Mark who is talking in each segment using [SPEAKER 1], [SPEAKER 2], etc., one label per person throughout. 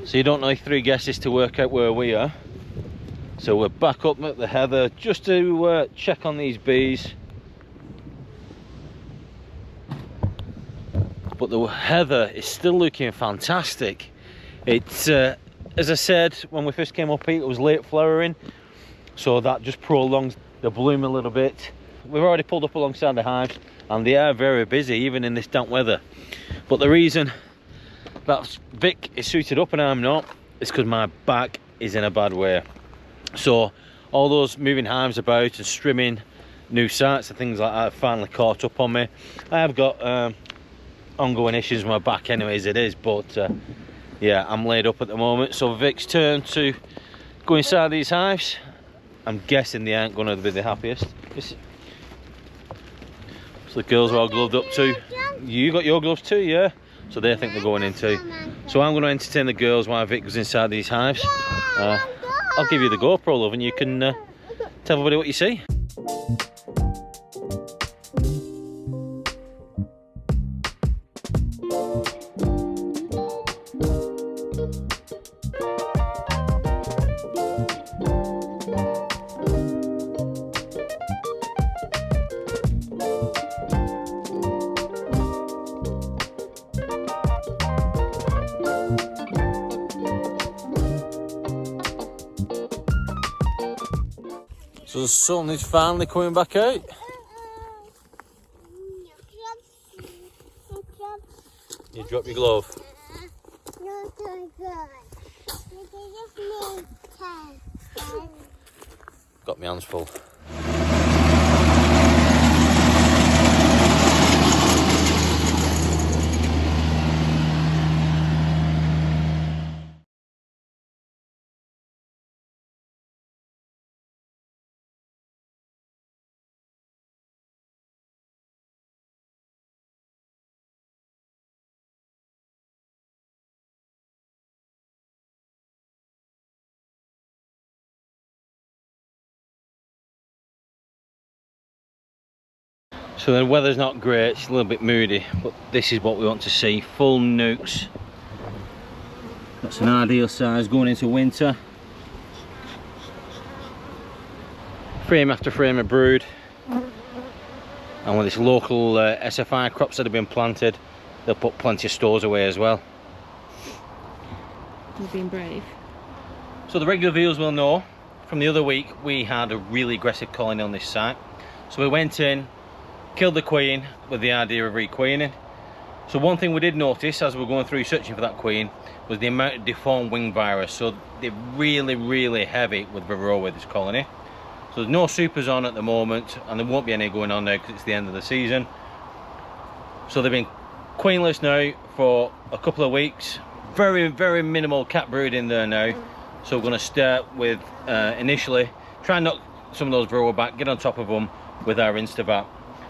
[SPEAKER 1] So you don't need 3 guesses to work out where we are. So we're back up at the heather just to check on these bees. But the heather is still looking fantastic. It's as I said when we first came up here, it was late flowering, so that just prolongs the bloom a little bit. We've already pulled up alongside the hives and they are very busy even in this damp weather. But the reason that Vic is suited up and I'm not is because my back is in a bad way. So all those moving hives about and strimming new sites and things like that have finally caught up on me. I have got ongoing issues with my back anyway as it is, but yeah, I'm laid up at the moment. So Vic's turn to go inside these hives. I'm guessing they aren't going to be the happiest. So the girls are all gloved up too. You got your gloves too, yeah? So they think they're going in too. So I'm going to entertain the girls while Vic goes inside these hives. I'll give you the GoPro, love, and you can tell everybody what you see. So the sun is finally coming back out. You drop your glove. Got my hands full. So the weather's not great, it's a little bit moody, but this is what we want to see. Full nukes. That's an ideal size going into winter. Frame after frame of brood. And with this local SFI crops that have been planted, they'll put plenty of stores away as well.
[SPEAKER 2] You've been brave.
[SPEAKER 1] So the regular viewers will know, from the other week we had a really aggressive colony on this site. So we went in, killed the queen with the idea of requeening. So one thing we did notice as we were going through searching for that queen was the amount of deformed wing virus. So they're really heavy with Varroa with this colony. So there's no supers on at the moment, and there won't be any going on now because it's the end of the season. So they've been queenless now for a couple of weeks. Very minimal cat brood in there now. So we're going to start with initially try and knock some of those Varroa back, get on top of them with our Instavat.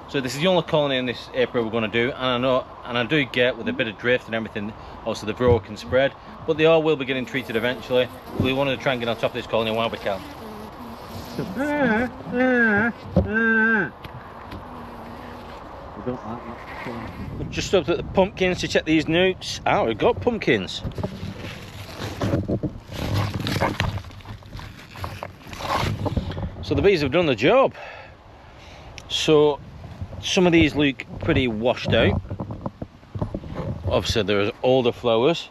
[SPEAKER 1] So this is the only colony in this April we're going to do, and I do get with a bit of drift and everything, also the Varroa can spread, but they all will be getting treated eventually. We want to try and get on top of this colony while we can. We've just stopped at the pumpkins to check these nukes. Ah, we've got pumpkins. So the bees have done the job. So some of these look pretty washed out. Obviously there's older flowers.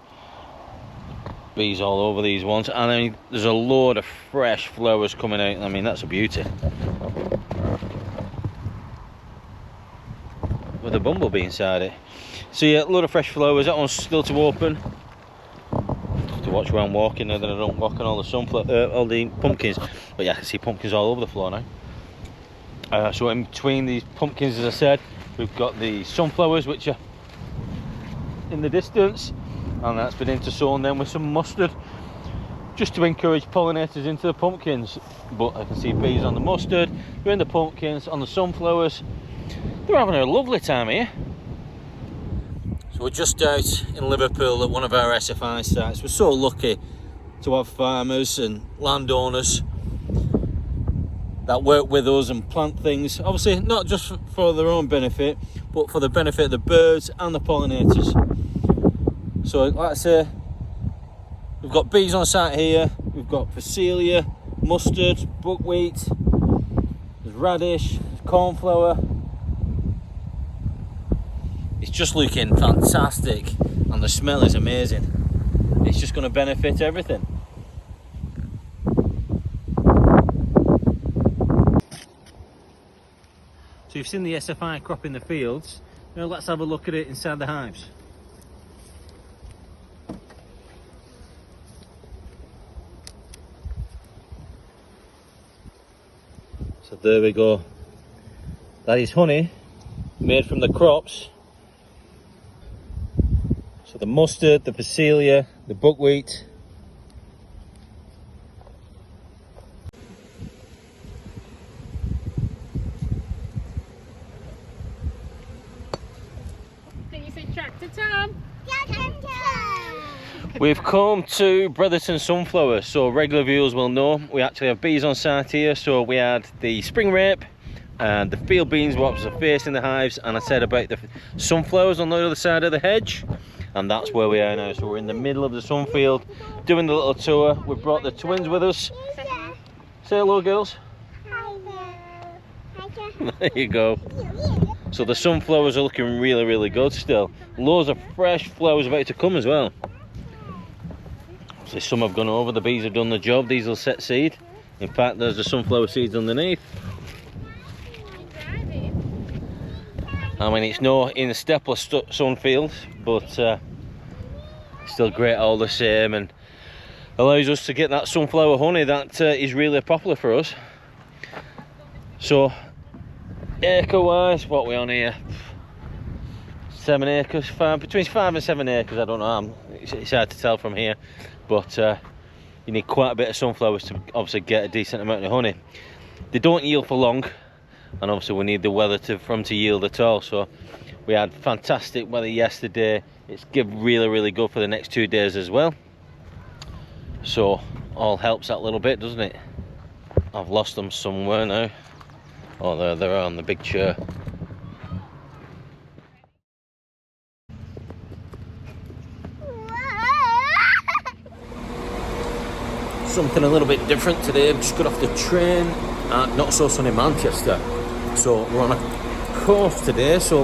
[SPEAKER 1] Bees all over these ones, and then there's a load of fresh flowers coming out. I mean, that's a beauty. With a bumblebee inside it. So yeah, a load of fresh flowers. That one's still to open. Have to watch where I'm walking now that I don't walk on all the pumpkins. But yeah, I can see pumpkins all over the floor now. So in between these pumpkins, as I said, we've got the sunflowers, which are in the distance, and that's been intersown then with some mustard, just to encourage pollinators into the pumpkins. But I can see bees on the mustard, they're in the pumpkins, on the sunflowers. They're having a lovely time here. So we're just out in Liverpool at one of our SFI sites. We're so lucky to have farmers and landowners that work with us and plant things, obviously not just for their own benefit, but for the benefit of the birds and the pollinators. So like I say, We've got bees on site here. We've got phacelia, mustard, buckwheat, there's radish, there's cornflower. It's just looking fantastic and the smell is amazing. It's just going to benefit everything. So you've seen the SFI crop in the fields. Now let's have a look at it inside the hives. So there we go. That is honey made from the crops. So the mustard, the phacelia, the buckwheat.
[SPEAKER 2] Can you say Tractor Tom? Tractor Tom!
[SPEAKER 1] We've come to Brotherton Sunflower, so regular viewers will know we actually have bees on site here. So we had the spring rape and the field beans, what was facing the hives, and I said about the sunflowers on the other side of the hedge, and that's where we are now. So we're in the middle of the sunfield doing the little tour. We've brought the twins with us. Say hello, girls. There you go. So the sunflowers are looking really, really good still. Loads of fresh flowers about to come as well. So some have gone over, the bees have done the job. These will set seed. In fact, there's the sunflower seeds underneath. I mean, it's no in the stepper sunfield, but still great all the same, and allows us to get that sunflower honey that is really popular for us. So acre wise, what are we on here? 7 acres, between 5 and 7 acres, I don't know, it's hard to tell from here, but you need quite a bit of sunflowers to obviously get a decent amount of honey. They don't yield for long, and obviously we need the weather for them to yield at all. So we had fantastic weather yesterday. It's really, really good for the next 2 days as well, so all helps that little bit, doesn't it? I've lost them somewhere now. Oh, they're on the big chair. Something a little bit different today. I've just got off the train at Not So Sunny Manchester. So we're on a course today. So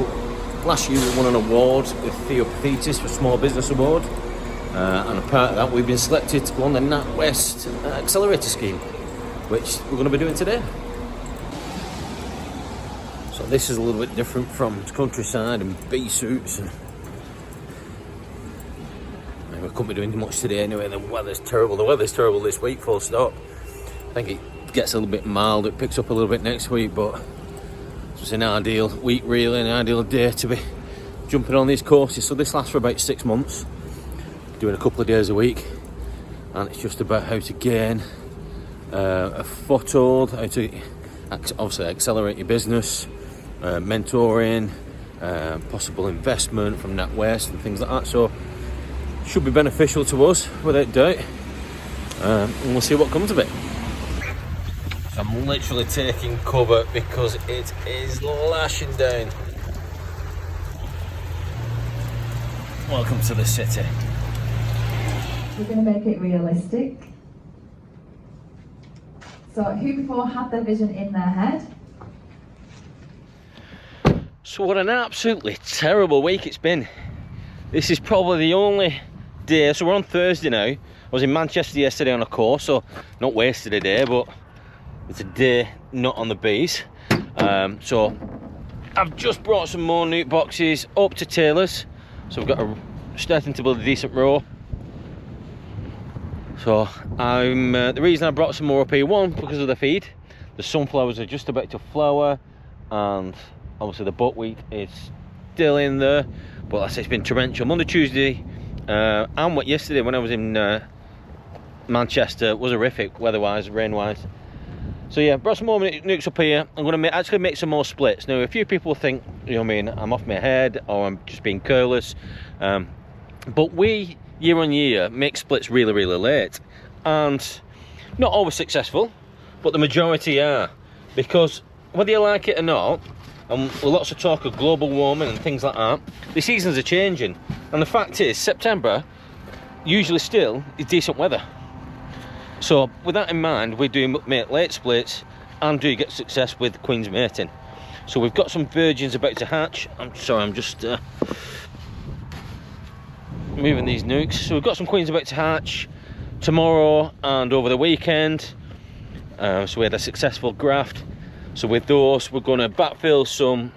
[SPEAKER 1] last year we won an award with Theopathetis for Small Business Award. And a part of that, we've been selected to go on the NatWest Accelerator Scheme, which we're going to be doing today. So this is a little bit different from countryside and bee suits, and we couldn't be doing much today anyway. The weather's terrible. The weather's terrible this week, full stop. I think it gets a little bit mild. It picks up a little bit next week, but it's an ideal week, really, an ideal day to be jumping on these courses. So this lasts for about 6 months, doing a couple of days a week, and it's just about how to gain a foothold, how to obviously accelerate your business, mentoring, possible investment from NatWest and things like that. So should be beneficial to us without doubt, and we'll see what comes of it. I'm literally taking cover because it is lashing down. Welcome to the city.
[SPEAKER 3] We're going to make it realistic. So who before had their vision in their head?
[SPEAKER 1] So what an absolutely terrible week it's been. This is probably the only day, so we're on Thursday now. I was in Manchester yesterday on a course, so not wasted a day, but it's a day not on the bees. So I've just brought some more newt boxes up to Taylor's. So we've got starting to build a decent row. So the reason I brought some more up here, one, because of the feed. The sunflowers are just about to flower, and obviously the buckwheat is still in there, but like I say, it's been torrential Monday, Tuesday, and what yesterday when I was in Manchester was horrific weather-wise, rain-wise. So yeah, brought some more nukes up here. I'm going to actually make some more splits. Now, a few people think, you know what I mean, I'm off my head or I'm just being careless, but we, year on year, make splits really, really late, and not always successful, but the majority are, because whether you like it or not, and with lots of talk of global warming and things like that, the seasons are changing, and the fact is September usually still is decent weather. So with that in mind, we do make late splits and do get success with queens mating. So we've got some virgins about to hatch. I'm sorry, I'm just moving these nukes. So we've got some queens about to hatch tomorrow and over the weekend. So we had a successful graft. So with those, we're going to backfill some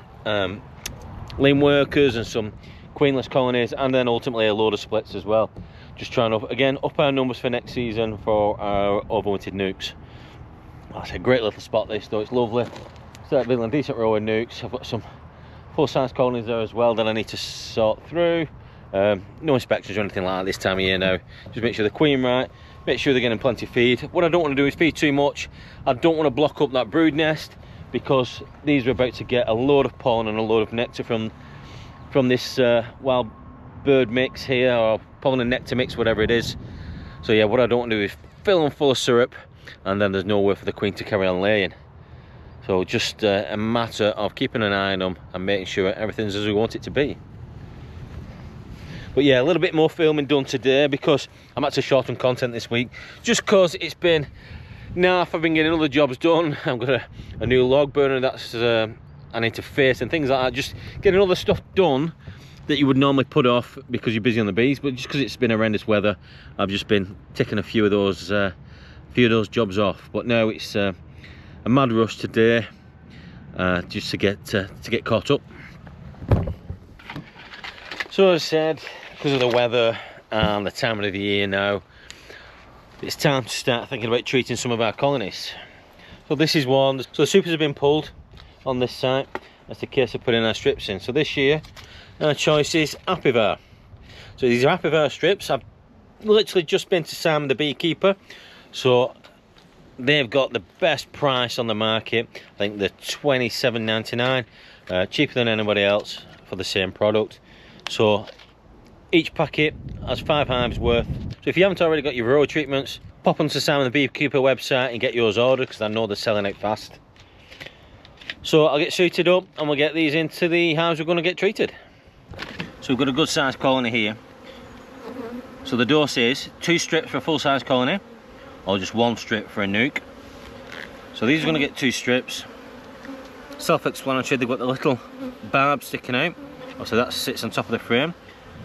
[SPEAKER 1] lean workers and some queenless colonies, and then ultimately a load of splits as well. Just trying to, again, up our numbers for next season for our overwintered nukes. That's a great little spot this though, it's lovely. Start building a decent row of nukes. I've got some full-size colonies there as well that I need to sort through. No inspections or anything like that this time of year now. Just make sure they're queen right, make sure they're getting plenty of feed. What I don't want to do is feed too much. I don't want to block up that brood nest, because these are about to get a load of pollen and a load of nectar from this wild bird mix here, or pollen and nectar mix, whatever it is. So yeah, what I don't want to do is fill them full of syrup and then there's nowhere for the queen to carry on laying. So just a matter of keeping an eye on them and making sure everything's as we want it to be. But yeah, a little bit more filming done today because I'm actually short on content this week, just because it's been naff. I've been getting other jobs done. I've got a new log burner that's I need to face and things like that. Just getting other stuff done that you would normally put off because you're busy on the bees, but just because it's been horrendous weather, I've just been ticking a few of those jobs off. But now it's a mad rush today, just to get caught up. So as I said, because of the weather and the time of the year now, it's time to start thinking about treating some of our colonies. So this is one. So the supers have been pulled on this site. That's the case of putting our strips in. So this year our choice is Apivar. So these are Apivar strips. I've literally just been to Sam the beekeeper, so they've got the best price on the market. I think they're $27.99, cheaper than anybody else for the same product. So each packet has 5 hives worth. So if you haven't already got your Varroa treatments, pop onto Sam the beekeeper website and get yours ordered, because I know they're selling out fast. So I'll get suited up and we'll get these into the hives we're going to get treated. So we've got a good sized colony here. So the dose is 2 strips for a full size colony, or just 1 strip for a nuke. So these are going to get 2 strips. Self-explanatory, they've got the little barb sticking out. So that sits on top of the frame.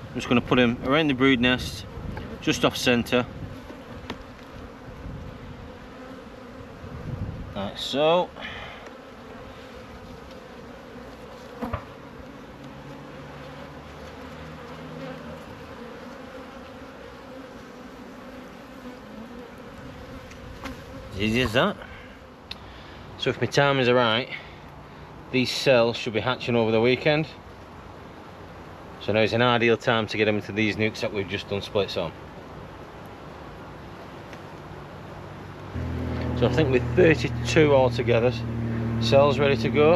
[SPEAKER 1] I'm just going to put them around the brood nest, just off centre. Like so. As easy as that. So if my time is right, these cells should be hatching over the weekend. So now is an ideal time to get them into these nukes that we've just done splits on. So I think with 32 altogether, cells ready to go.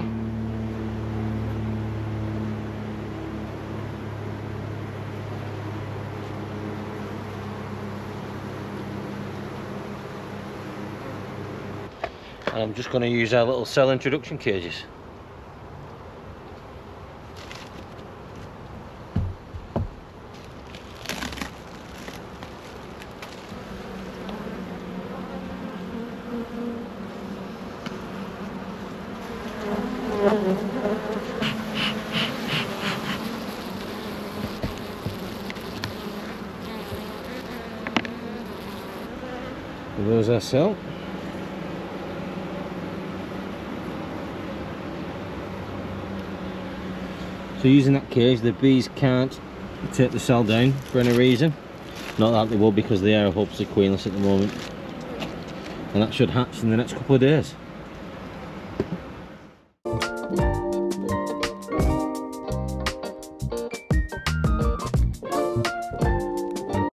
[SPEAKER 1] And I'm just going to use our little cell introduction cages. There's our cell. So using that cage, the bees can't take the cell down for any reason. Not that they will, because they are hopelessly queenless at the moment. And that should hatch in the next couple of days.